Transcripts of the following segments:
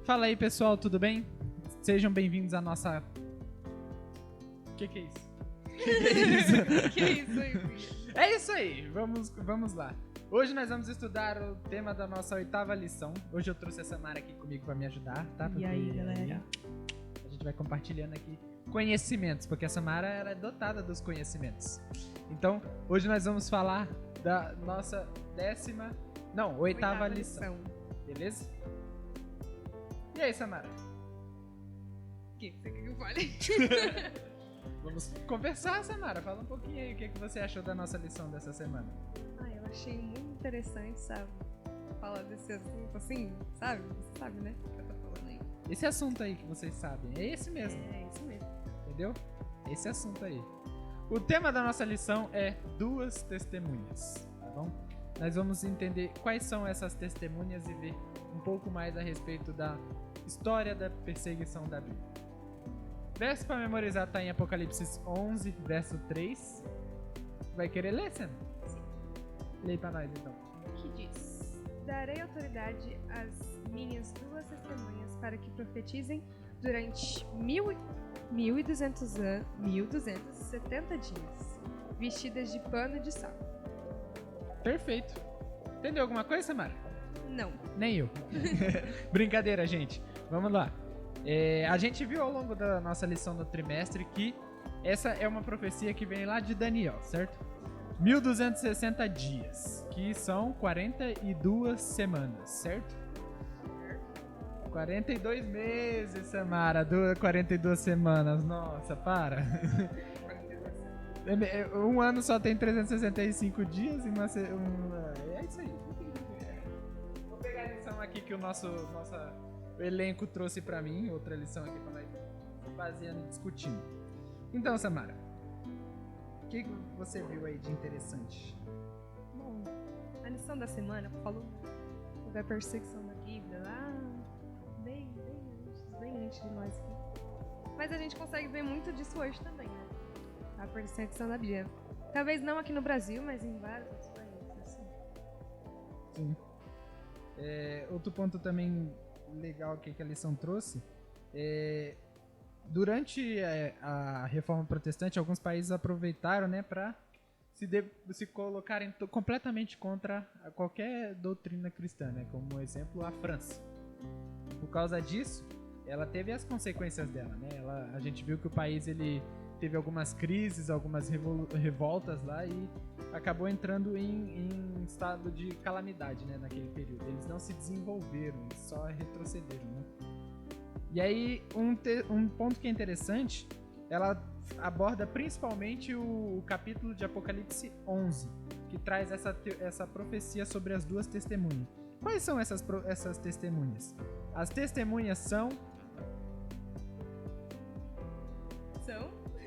Fala aí, pessoal, tudo bem? Sejam bem-vindos à nossa... Que é isso? Que isso aí, filho? É isso aí, vamos lá. Hoje nós vamos estudar o tema da nossa 8ª lição. Hoje eu trouxe a Samara aqui comigo para me ajudar, tá? E aí, galera? A gente vai compartilhando aqui conhecimentos, porque a Samara ela é dotada dos conhecimentos. Então, hoje nós vamos falar da nossa 8ª lição. Beleza? E aí, Samara? O que você quer que eu fale? Vamos conversar, Samara. Fala um pouquinho aí o que você achou da nossa lição dessa semana. Eu achei muito interessante, sabe? Falar desse assunto assim, sabe? Você sabe, né? O que eu tô falando aí. Esse assunto aí que vocês sabem, é esse mesmo. É isso mesmo. Entendeu? Esse assunto aí. O tema da nossa lição é 2 testemunhas, tá bom? Nós vamos entender quais são essas testemunhas e ver um pouco mais a respeito da história da perseguição da Bíblia. Verso para memorizar está em Apocalipse 11, verso 3. Vai querer ler, Sam? Sim. Lê para nós, então. Que diz: Darei autoridade às minhas 2 testemunhas para que profetizem durante 1270 dias, vestidas de pano de saco. Perfeito. Entendeu alguma coisa, Samara? Não. Nem eu. Brincadeira, gente. Vamos lá. A gente viu ao longo da nossa lição do trimestre que essa é uma profecia que vem lá de Daniel, certo? 1260 dias, que são 42 semanas, certo? 42 meses, Samara, 42 semanas. Nossa, para. Um ano só tem 365 dias e é isso aí. Vou pegar a lição aqui que o nosso elenco trouxe pra mim, outra lição aqui pra nós baseando e discutindo. Então, Samara, o que você viu aí de interessante? Bom, a lição da semana falou da perseguição da Bíblia lá bem antes de nós aqui. Mas a gente consegue ver muito disso hoje também, né? A perseguição da Bíblia. Talvez não aqui no Brasil, mas em vários outros países, assim. Sim. Outro ponto também legal aqui que a lição trouxe durante a Reforma Protestante, alguns países aproveitaram, né, para se colocarem completamente contra qualquer doutrina cristã, né, como exemplo a França. Por causa disso, ela teve as consequências dela, né? A gente viu que o país ele teve algumas crises, algumas revoltas lá e acabou entrando em estado de calamidade, né, naquele período. Eles não se desenvolveram, eles só retrocederam, né? E aí, um ponto que é interessante, ela aborda principalmente o capítulo de Apocalipse 11, que traz essa profecia sobre as 2 testemunhas. Quais são essas testemunhas? As testemunhas são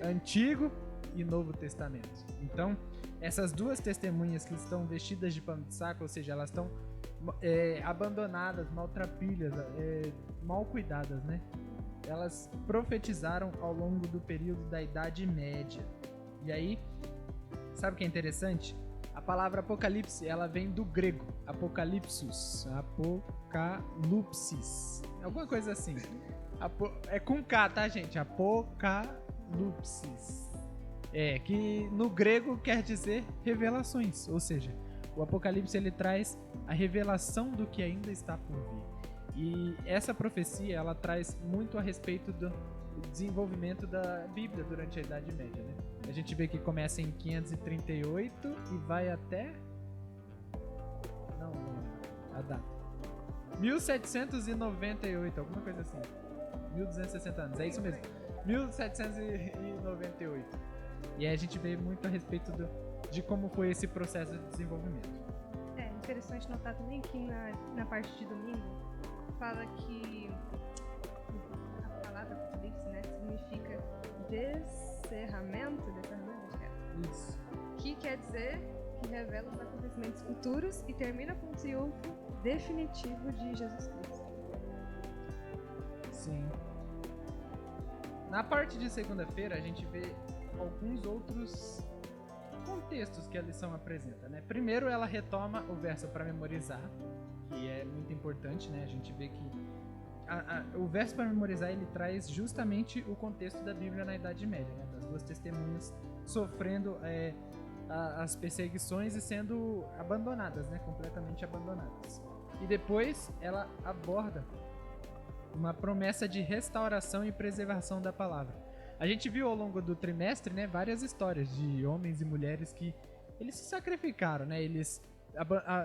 Antigo e Novo Testamento. Então, essas 2 testemunhas que estão vestidas de pano de saco, ou seja, elas estão abandonadas, maltrapilhas, mal cuidadas, né? Elas profetizaram ao longo do período da Idade Média. E aí, sabe o que é interessante? A palavra Apocalipse, ela vem do grego, Apocalipsus, Apocalipsis, alguma coisa assim. É com K, tá, gente? Apocalipsis. Que no grego quer dizer revelações, ou seja, o Apocalipse ele traz a revelação do que ainda está por vir. E essa profecia ela traz muito a respeito do desenvolvimento da Bíblia durante a Idade Média, né? A gente vê que começa em 538 e vai até... Não, a data. 1798, alguma coisa assim. 1260 anos, é isso mesmo. 1798. E aí a gente vê muito a respeito de como foi esse processo de desenvolvimento. É interessante notar também que na parte de domingo fala que a palavra Apocalipse, né, significa descerramento, acho que é. Isso. Que quer dizer que revela os acontecimentos futuros e termina com o triunfo definitivo de Jesus Cristo. Sim. Na parte de segunda-feira, a gente vê alguns outros contextos que a lição apresenta, né? Primeiro, ela retoma o verso para memorizar, que é muito importante, né? A gente vê o verso para memorizar, ele traz justamente o contexto da Bíblia na Idade Média, né? Das duas testemunhas sofrendo as perseguições e sendo abandonadas, né? Completamente abandonadas. E depois ela aborda uma promessa de restauração e preservação da palavra. A gente viu ao longo do trimestre, né, várias histórias de homens e mulheres que eles se sacrificaram, né? Eles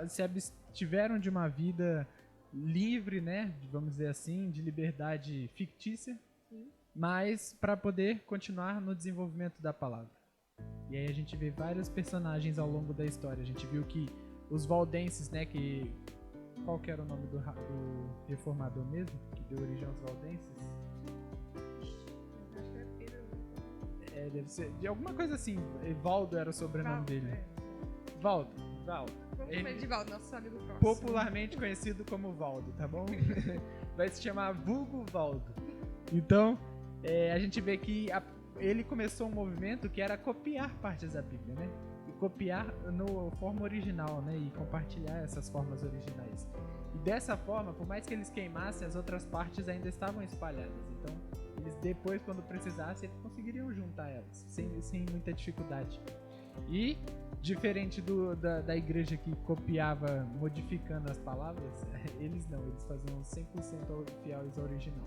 se abstiveram de uma vida livre, né? Vamos dizer assim, de liberdade fictícia, mas para poder continuar no desenvolvimento da palavra. E aí a gente vê vários personagens ao longo da história. A gente viu que os valdenses, né, que qual que era o nome do reformador mesmo, que deu origem aos valdenses? Acho que é Pedro. Deve ser de alguma coisa assim. Valdo era o sobrenome dele. Valdo. Vamos chamar de Valdo, nosso amigo próximo. Popularmente conhecido como Valdo, tá bom? Vai se chamar Vulgo Valdo. Então, a gente vê que ele começou um movimento que era copiar partes da Bíblia, né? E copiar no forma original, né? E compartilhar essas formas originais. E dessa forma, por mais que eles queimassem, as outras partes ainda estavam espalhadas. Então, eles depois, quando precisassem, eles conseguiriam juntar elas, sem muita dificuldade. E, diferente da igreja que copiava modificando as palavras, eles faziam 100% fiéis ao original.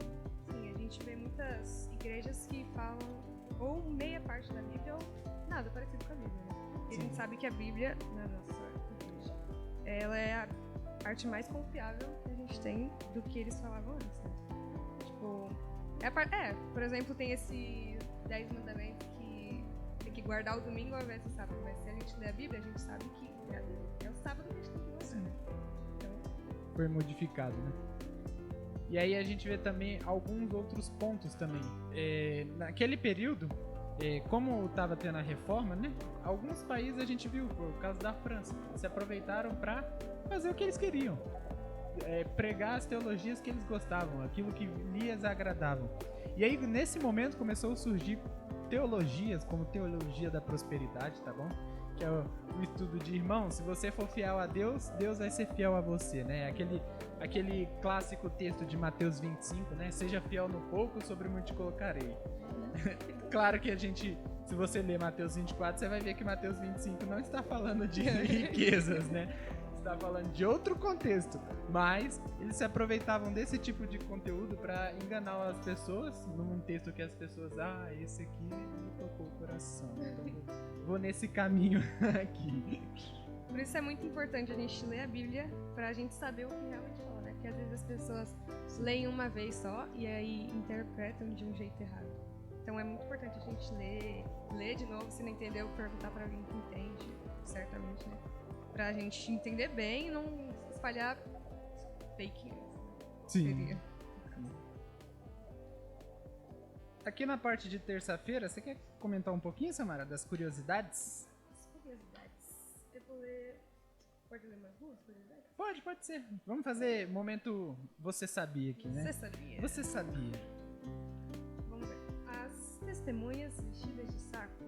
Sim, a gente vê muitas igrejas que falam ou meia parte da Bíblia ou nada parecido com a Bíblia, né? E a gente sabe que a Bíblia, na nossa igreja, ela é a parte mais confiável que a gente tem do que eles falavam antes, né? Tipo, por exemplo, tem esse 10 mandamentos que tem que guardar o domingo ao invés do sábado, mas se a gente lê a Bíblia, a gente sabe que é o sábado que a gente tem que guardar, né? Então, foi modificado, né? E aí a gente vê também alguns outros pontos também. Naquele período, como estava tendo a reforma, né? Alguns países a gente viu, por causa da França, se aproveitaram para fazer o que eles queriam. Pregar as teologias que eles gostavam, aquilo que lhes agradavam. E aí, nesse momento, começou a surgir teologias, como teologia da prosperidade, tá bom? Que é o estudo de irmão, se você for fiel a Deus, Deus vai ser fiel a você, né? Aquele clássico texto de Mateus 25, né? Seja fiel no pouco, sobre muito te colocarei. Claro que se você ler Mateus 24, você vai ver que Mateus 25 não está falando de riquezas, né? Está falando de outro contexto, mas eles se aproveitavam desse tipo de conteúdo para enganar as pessoas, num texto que as pessoas, esse aqui me tocou o coração, então vou nesse caminho aqui. Por isso é muito importante a gente ler a Bíblia pra gente saber o que realmente fala, né? Porque às vezes as pessoas leem uma vez só e aí interpretam de um jeito errado. Então é muito importante a gente ler de novo, se não entendeu, perguntar pra alguém que entende, certamente, né? Pra gente entender bem e não espalhar fake news. Sim. Aqui na parte de terça-feira, você quer comentar um pouquinho, Samara, das curiosidades? As curiosidades. Eu vou ler... Pode ler mais duas curiosidades? Pode ser. Vamos fazer momento Você Sabia aqui, né? Você sabia? Você sabia. Vamos ver. As testemunhas vestidas de saco,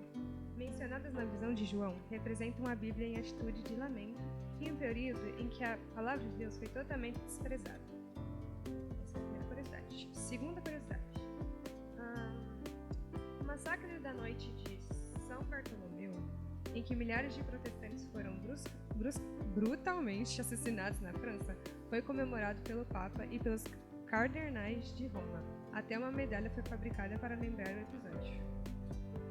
mencionadas na visão de João, representam a Bíblia em atitude de lamento e um período em que a palavra de Deus foi totalmente desprezada. Essa é a primeira curiosidade. Segunda curiosidade. O massacre da noite de São Bartolomeu, em que milhares de protestantes foram brutalmente assassinados na França, foi comemorado pelo Papa e pelos cardeais de Roma. Até uma medalha foi fabricada para lembrar o episódio.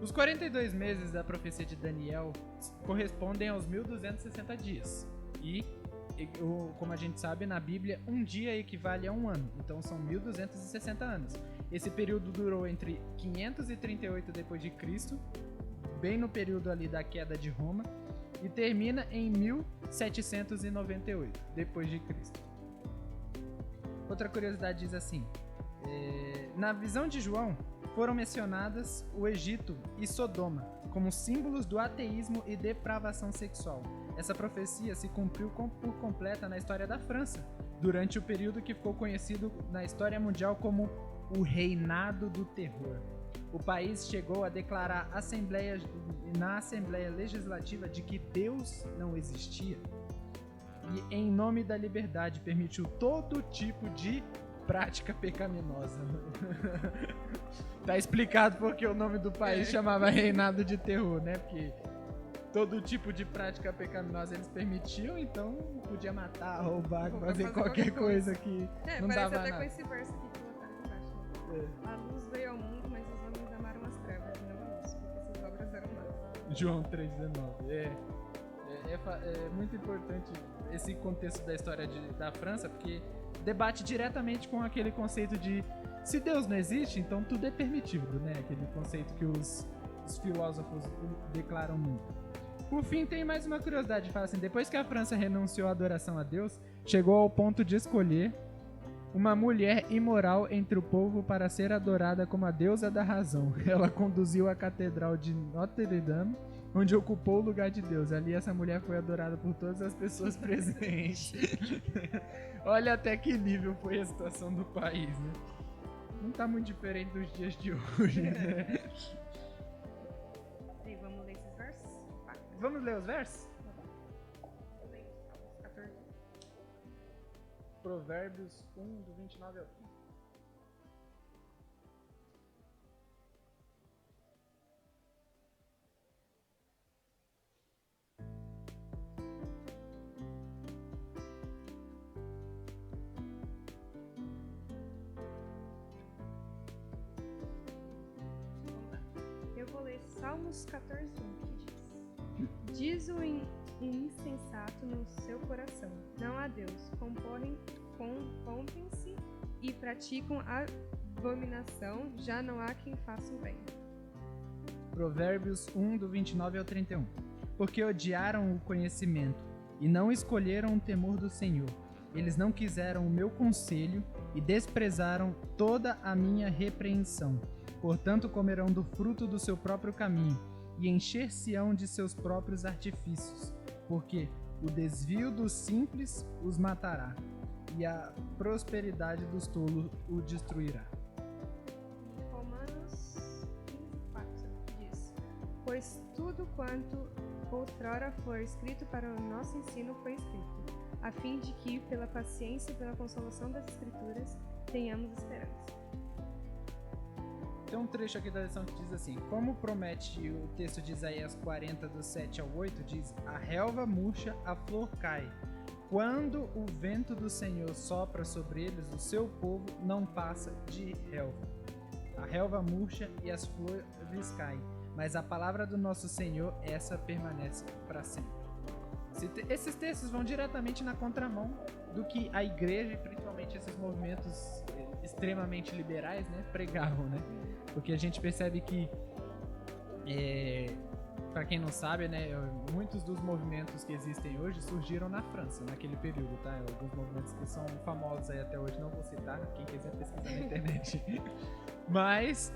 Os 42 meses da profecia de Daniel correspondem aos 1260 dias. E, como a gente sabe, na Bíblia, um dia equivale a um ano. Então são 1260 anos. Esse período durou entre 538 d.C., bem no período ali da queda de Roma, e termina em 1798 d.C. Outra curiosidade diz assim: na visão de João, foram mencionadas o Egito e Sodoma como símbolos do ateísmo e depravação sexual. Essa profecia se cumpriu por completa na história da França, durante o período que ficou conhecido na história mundial como o Reinado do Terror. O país chegou a declarar na Assembleia Legislativa de que Deus não existia e, em nome da liberdade, permitiu todo tipo de prática pecaminosa. Tá explicado porque o nome do país chamava Reinado de Terror, né? Porque todo tipo de prática pecaminosa eles permitiam, então podia matar, roubar, fazer qualquer coisa que não dava até nada. com esse verso aqui que colocaram embaixo. Né? A luz veio ao mundo, mas os homens amaram as trevas, não a luz, porque essas obras eram más. João 3,19. É muito importante esse contexto da história da França, porque debate diretamente com aquele conceito de se Deus não existe, então tudo é permitido, né? Aquele conceito que os filósofos declaram muito. Por fim, tem mais uma curiosidade. Fala assim, depois que a França renunciou à adoração a Deus, chegou ao ponto de escolher uma mulher imoral entre o povo para ser adorada como a deusa da razão. Ela conduziu a catedral de Notre-Dame, onde ocupou o lugar de Deus. Ali essa mulher foi adorada por todas as pessoas presentes. Olha até que nível foi a situação do país, né? Não tá muito diferente dos dias de hoje, né? E vamos ler esses versos? Vamos ler os versos? Provérbios 1, do 29 ao 30. Eu vou ler Salmos 14, 1, que diz: Diz o insensato no seu coração, não há Deus. Corrompem-se e praticam abominação, já não há quem faça o bem. Provérbios 1, do 29 ao 31. Porque odiaram o conhecimento e não escolheram o temor do Senhor. Eles não quiseram o meu conselho e desprezaram toda a minha repreensão. Portanto, comerão do fruto do seu próprio caminho e encher-se-ão de seus próprios artifícios, porque o desvio dos simples os matará e a prosperidade dos tolos o destruirá. Romanos 15:4 diz: Pois tudo quanto outrora foi escrito para o nosso ensino foi escrito, a fim de que, pela paciência e pela consolação das Escrituras, tenhamos esperança. Tem um trecho aqui da lição que diz assim: como promete o texto de Isaías 40, do 7 ao 8, diz: a relva murcha, a flor cai. Quando o vento do Senhor sopra sobre eles, o seu povo não passa de relva. A relva murcha e as flores caem, mas a palavra do nosso Senhor, essa permanece para sempre. Esses textos vão diretamente na contramão do que a igreja, principalmente esses movimentos extremamente liberais, né, pregavam, né? Porque a gente percebe que, para quem não sabe, né, muitos dos movimentos que existem hoje surgiram na França, naquele período, tá? Alguns movimentos que são famosos aí até hoje, não vou citar, quem quiser pesquisar na internet. Mas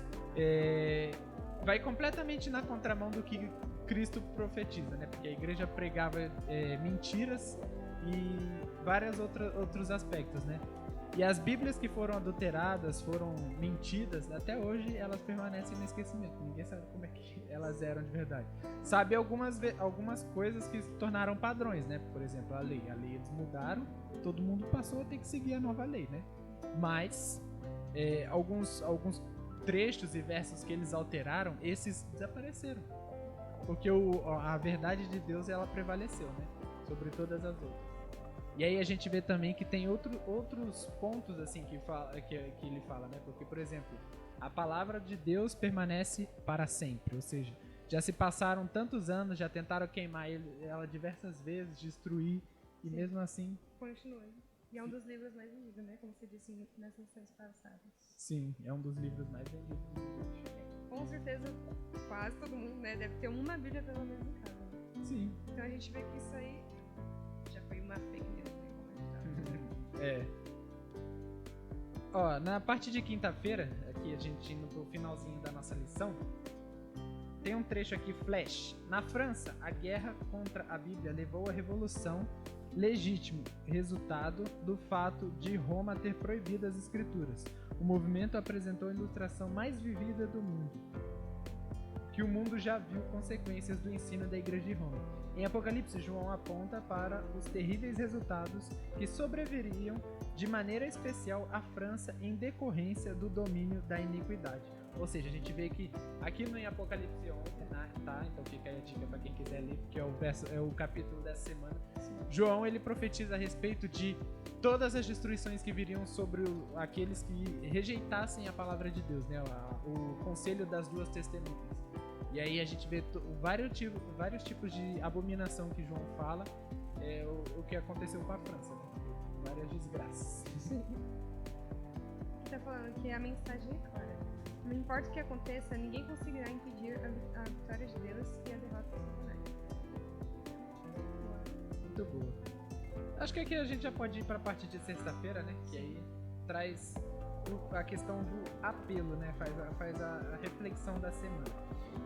vai completamente na contramão do que Cristo profetiza, né? Porque a igreja pregava mentiras e vários outros aspectos, né? E as Bíblias que foram adulteradas, foram mentidas, até hoje elas permanecem no esquecimento. Ninguém sabe como é que elas eram de verdade. Sabe algumas coisas que se tornaram padrões, né? Por exemplo, a lei. A lei eles mudaram, todo mundo passou a ter que seguir a nova lei, né? Mas alguns trechos e versos que eles alteraram, esses desapareceram. Porque a verdade de Deus, ela prevaleceu, né? Sobre todas as outras. E aí a gente vê também que tem outros pontos assim que ele fala, né? Porque, por exemplo, a palavra de Deus permanece para sempre. Ou seja, já se passaram tantos anos, já tentaram queimar ela diversas vezes, destruir, e mesmo assim... Continua. E é um dos livros mais vendidos, né? Como você disse nas lições passadas. Sim, é um dos livros mais vendidos. Com certeza, quase todo mundo, né? Deve ter uma Bíblia pelo menos em casa. Né? Sim. Então a gente vê que isso aí já foi uma fake news, né? Ó, na parte de quinta-feira, aqui a gente indo pro finalzinho da nossa lição, tem um trecho aqui, flash. Na França, a guerra contra a Bíblia levou à revolução, legítimo resultado do fato de Roma ter proibido as escrituras. O movimento apresentou a ilustração mais vivida do mundo. que o mundo já viu consequências do ensino da Igreja de Roma. Em Apocalipse, João aponta para os terríveis resultados que sobreviriam de maneira especial à França em decorrência do domínio da iniquidade. Ou seja, a gente vê que aqui no em Apocalipse 11, tá? Então fica aí a dica para quem quiser ler, porque é o capítulo dessa semana. João, ele profetiza a respeito de todas as destruições que viriam sobre aqueles que rejeitassem a palavra de Deus, né? O conselho das duas testemunhas. E aí a gente vê vários tipos de abominação que João fala, o que aconteceu com a França, né? Várias desgraças. Tá falando que a mensagem é clara. Não importa o que aconteça, ninguém conseguirá impedir a vitória de Deus e a derrota de Satanás. Muito boa. Acho que aqui a gente já pode ir para a parte de sexta-feira, né? Que aí traz a questão do apelo, né? Faz a reflexão da semana.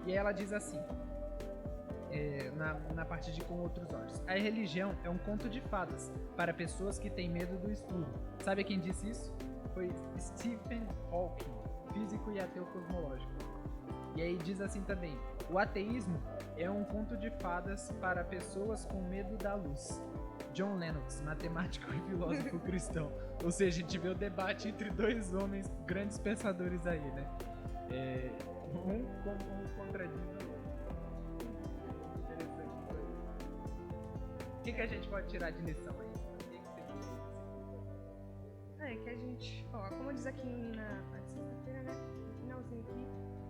E aí ela diz assim, na parte de Com Outros Olhos: a religião é um conto de fadas para pessoas que têm medo do escuro. Sabe quem disse isso? Foi Stephen Hawking, físico e ateu cosmológico. E aí diz assim também: o ateísmo é um conto de fadas para pessoas com medo da luz. John Lennox, matemático e filósofo cristão. Ou seja, a gente vê o debate entre dois homens, grandes pensadores aí, né? Um contradiz o outro. Interessante isso aí. O que a gente pode tirar de lição aí? O que você que a gente, como diz aqui na parte de sexta-feira, né? No finalzinho aqui,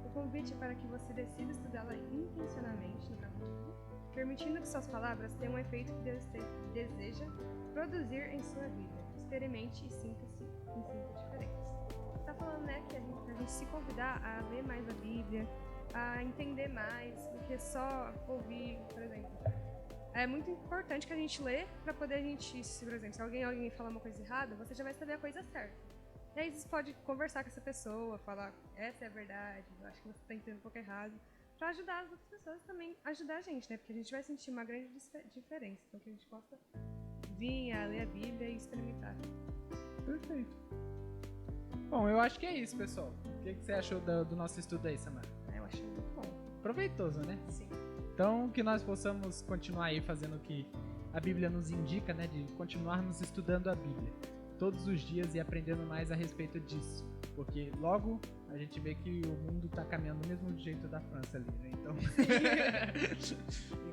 o convite para que você decida estudá-la intencionalmente no capítulo, permitindo que suas palavras tenham um efeito que Deus deseja produzir em sua vida. Experimente e sinta-se diferentes. Tá falando, né, que a gente se convidar a ler mais a Bíblia, a entender mais do que só ouvir, por exemplo. É muito importante que a gente lê para poder a gente, por exemplo, se alguém falar uma coisa errada, você já vai saber a coisa certa. E aí você pode conversar com essa pessoa, falar, essa é a verdade, eu acho que você está entendendo um pouco errado, para ajudar as outras pessoas também, ajudar a gente, né? Porque a gente vai sentir uma grande diferença. Então que a gente possa vir a ler a Bíblia e experimentar. Perfeito. Bom, eu acho que é isso, pessoal. O que você achou do nosso estudo aí, Samara? Eu achei muito bom. Proveitoso, né? Sim. Então, que nós possamos continuar aí fazendo o que a Bíblia nos indica, né? De continuarmos estudando a Bíblia todos os dias e aprendendo mais a respeito disso. Porque logo a gente vê que o mundo está caminhando do mesmo jeito da França ali, né?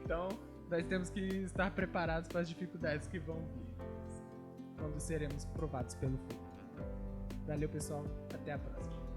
Então nós temos que estar preparados para as dificuldades que vão vir quando seremos provados pelo fogo. Valeu, pessoal. Até a próxima.